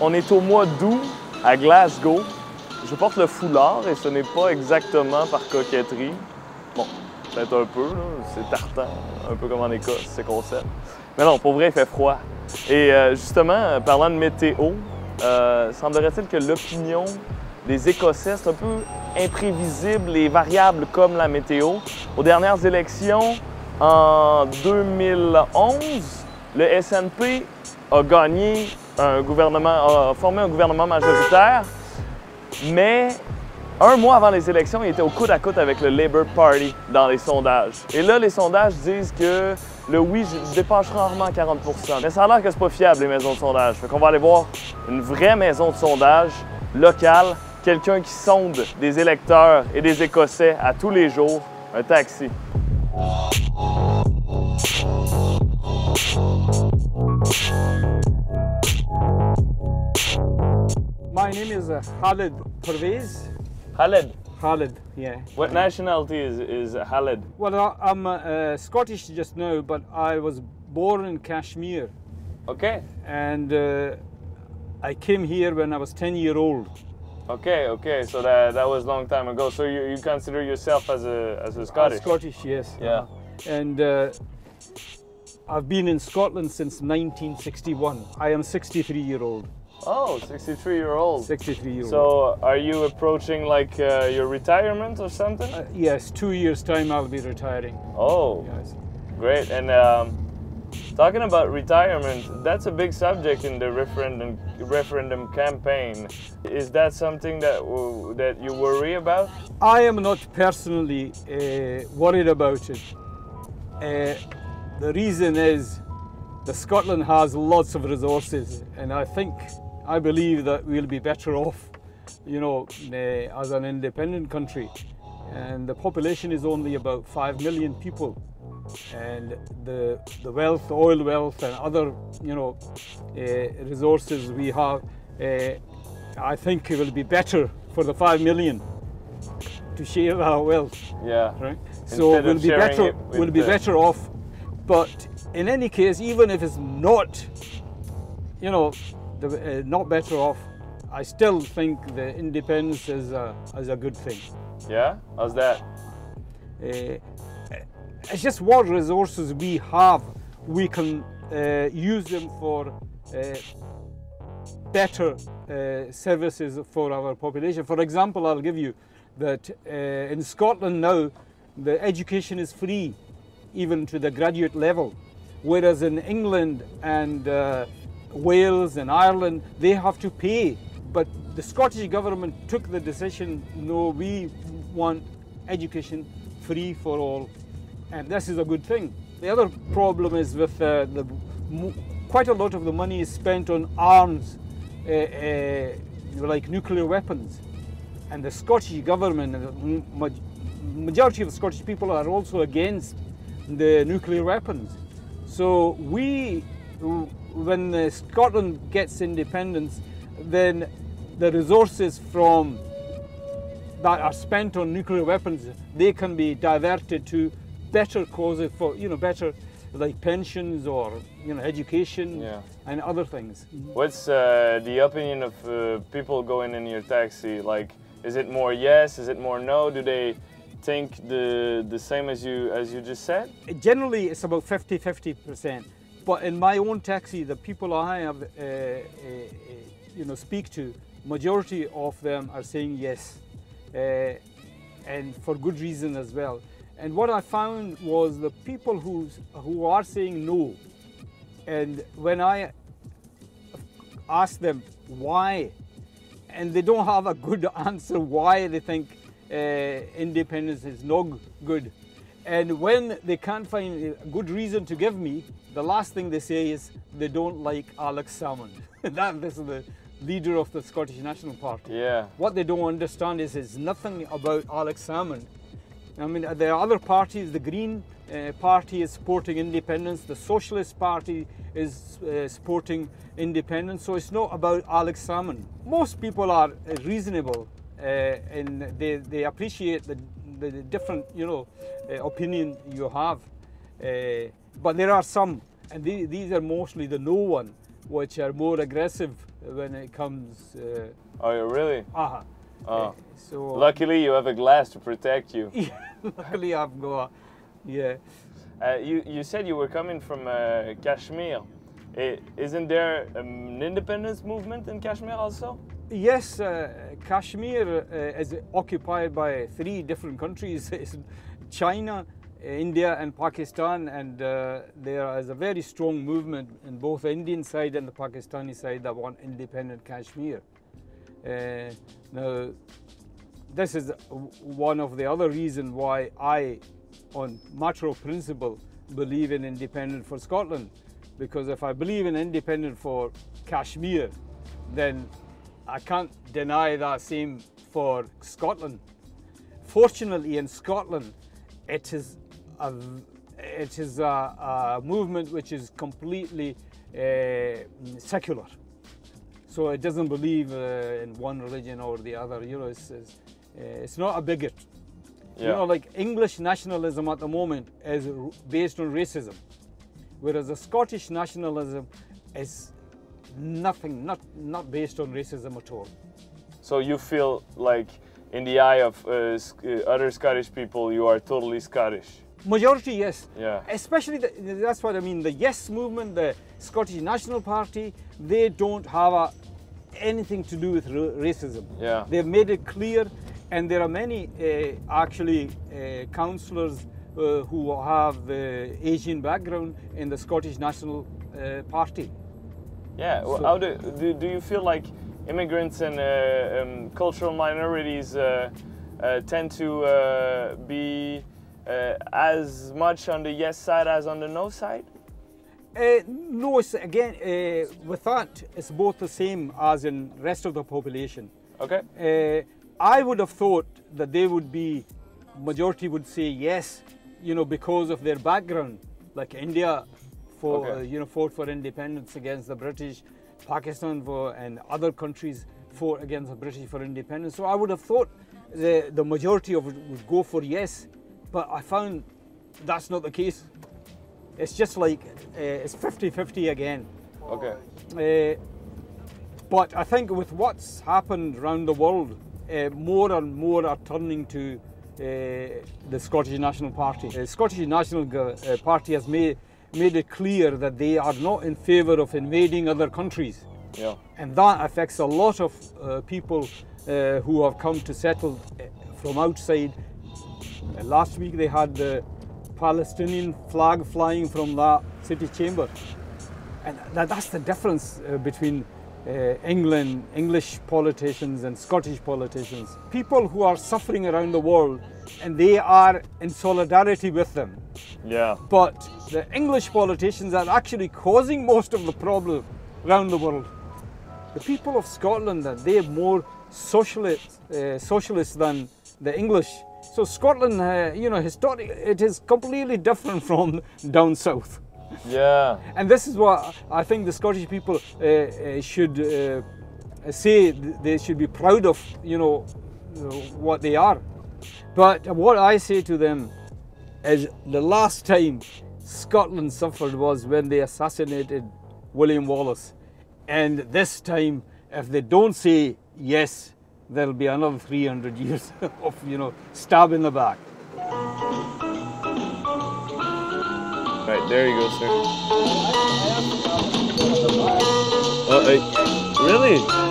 On est au mois d'août à Glasgow. Je porte le foulard et ce n'est pas exactement par coquetterie. Bon, peut-être un peu, c'est tartan, un peu comme en Écosse, c'est concept. Mais non, pour vrai, il fait froid. Et justement, parlant de météo, semblerait-il que l'opinion des Écossais, c'est un peu imprévisible et variable comme la météo. Aux dernières élections, en 2011, le SNP a gagné un gouvernement, a formé un gouvernement majoritaire, mais un mois avant les élections, il était au coude à coude avec le Labour Party dans les sondages. Et là, les sondages disent que le oui dépasse rarement 40 %. Mais ça a l'air que c'est pas fiable, les maisons de sondage. Fait qu'on va aller voir une vraie maison de sondage locale, quelqu'un qui sonde des électeurs et des Écossais à tous les jours, un taxi. My name is Khalid Perwaize. Khalid. Khalid, yeah. What nationality is Khalid? Well, I'm Scottish just now, but I was born in Kashmir. Okay. And I came here when I was 10 years old. Okay, okay. So that was a long time ago. So you consider yourself as a Scottish? Scottish, yes. Yeah. And I've been in Scotland since 1961. I am 63-year-old. Oh, 63-year-old. 63-year-old. So are you approaching like your retirement or something? Yes, 2 years' time I'll be retiring. Oh, Yes. great. And talking about retirement, that's a big subject in the referendum campaign. Is that something that you worry about? I am not personally worried about it. The reason is that Scotland has lots of resources, and I believe that we'll be better off, you know, as an independent country. And the population is only about 5 million people, and the wealth, oil wealth, and other, you know, resources we have, I think it will be better for the 5 million to share our wealth. Yeah. Right. So we'll be better off. But in any case, even if it's not, you know, not better off, I still think the independence is a good thing. Yeah? How's that? It's just what resources we have, we can use them for better services for our population. For example, I'll give you that in Scotland now, the education is free, even to the graduate level, whereas in England and Wales and Ireland, they have to pay. But the Scottish government took the decision, no, we want education free for all, and this is a good thing. The other problem is with quite a lot of the money is spent on arms, like nuclear weapons, and the Scottish government, the majority of the Scottish people are also against the nuclear weapons. So when Scotland gets independence, then the resources from that are spent on nuclear weapons, they can be diverted to better causes for, you know, better like pensions or, you know, education, yeah, and other things. What's the opinion of people going in your taxi? Like, is it more yes? Is it more no? Do they think the same as you just said? Generally, it's about 50-50%. But in my own taxi, the people I have, you know, speak to, majority of them are saying yes, and for good reason as well. And what I found was the people who are saying no, and when I ask them why, and they don't have a good answer why they think independence is not good. And when they can't find a good reason to give me, the last thing they say is they don't like Alex Salmond. This is the leader of the Scottish National Party. Yeah. What they don't understand is nothing about Alex Salmond. I mean, there are other parties. The Green Party is supporting independence. The Socialist Party is supporting independence. So it's not about Alex Salmond. Most people are reasonable and they appreciate the different, you know, opinion you have. But there are some, and these are mostly the no one, which are more aggressive when it comes. Oh, really? Oh. So Luckily, you have a glass to protect you. yeah, luckily, I've got. Yeah. You said you were coming from Kashmir. Isn't there an independence movement in Kashmir also? Yes, Kashmir is occupied by 3 different countries: it's China, India, and Pakistan. And there is a very strong movement in both the Indian side and the Pakistani side that want independent Kashmir. Now, this is one of the other reasons why I, on matter of principle, believe in independence for Scotland. Because if I believe in independence for Kashmir, then I can't deny that same for Scotland. Fortunately, in Scotland, it is a movement which is completely secular. So it doesn't believe in one religion or the other. You know, it's not a bigot. Yeah. You know, like English nationalism at the moment is based on racism, whereas the Scottish nationalism is nothing, not based on racism at all. So you feel like, in the eye of other Scottish people, you are totally Scottish? Majority, yes. Yeah. Especially, that's what I mean, the Yes movement, the Scottish National Party, they don't have anything to do with racism. Yeah. They've made it clear, and there are many councillors who have Asian background in the Scottish National Party. Yeah, well, So, how do you feel like immigrants and cultural minorities tend to be as much on the yes side as on the no side? No, it's again, with that, it's both the same as in rest of the population. Okay. I would have thought that they would be, majority would say yes, you know, because of their background, like India for, Okay. you know, fought for independence against the British, Pakistan and other countries fought against the British for independence. So I would have thought the majority of it would go for yes, but I found that's not the case. It's just like, it's 50-50 again. Okay. But I think with what's happened around the world, more and more are turning to the Scottish National Party. The Scottish National Party has made it clear that they are not in favour of invading other countries. Yeah. And that affects a lot of people who have come to settle from outside. Last week they had the Palestinian flag flying from that city chamber. And that's the difference between English politicians and Scottish politicians. People who are suffering around the world, and they are in solidarity with them. Yeah. But the English politicians are actually causing most of the problem around the world. The people of Scotland, they are more socialist than the English. So Scotland, you know, historically, it is completely different from down south. Yeah. And this is what I think the Scottish people should say. They should be proud of, you know, what they are. But what I say to them is the last time Scotland suffered was when they assassinated William Wallace. And this time, if they don't say yes, there'll be another 300 years of, you know, stab in the back. Right, there you go, sir. Really?